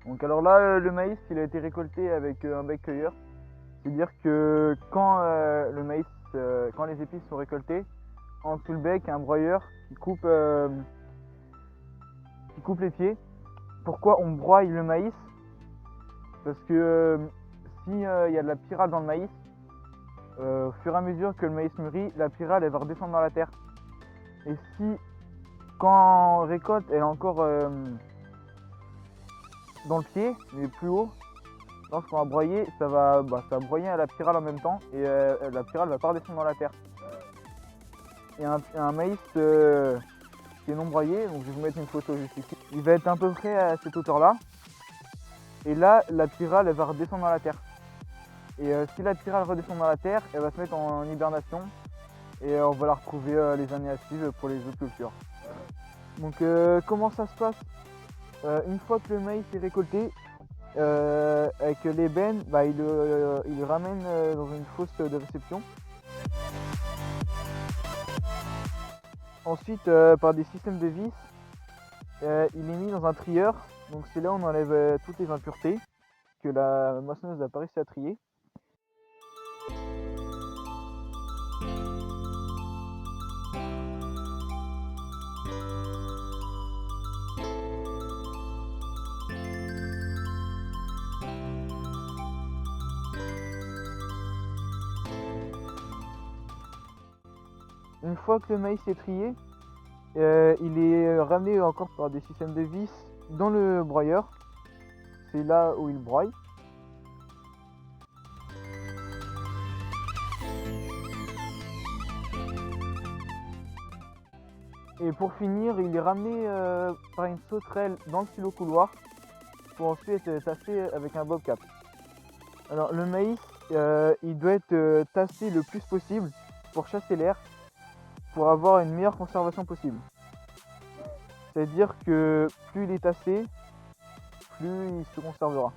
Donc alors là, le maïs, il a été récolté avec un bec cueilleur. C'est-à-dire que quand quand les épices sont récoltées, en dessous le bec, il y a un broyeur qui coupe les pieds. Pourquoi on broie le maïs? Parce que si il y a de la pyrale dans le maïs, au fur et à mesure que le maïs mûrit, la pyrale elle va redescendre dans la terre. Et si quand on récolte, elle est encore dans le pied, mais plus haut, lorsqu'on va broyer, ça va broyer à la pyrale en même temps et la pyrale va pas redescendre dans la terre. Et un maïs qui est non broyé, donc je vais vous mettre une photo juste ici, il va être à peu près à cette hauteur là. Et là, la pyrale elle va redescendre dans la terre. Et si la pyrale redescend dans la terre, elle va se mettre en hibernation et on va la retrouver les années à suivre pour les autres cultures. Donc comment ça se passe? Une fois que le maïs est récolté, avec l'ébène, il le ramène dans une fosse de réception. Ensuite, par des systèmes de vis, il est mis dans un trieur. Donc c'est là où on enlève toutes les impuretés que la moissonneuse n'a pas réussi à trier. Une fois que le maïs est trié, il est ramené encore par des systèmes de vis dans le broyeur. C'est là où il broie. Et pour finir, il est ramené par une sauterelle dans le silo couloir pour ensuite être tassé avec un bobcat. Alors le maïs, il doit être tassé le plus possible pour chasser l'air, pour avoir une meilleure conservation possible. C'est-à-dire que plus il est tassé, plus il se conservera.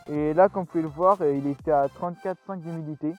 Et là, comme vous pouvez le voir, il était à 34,5 d'humidité.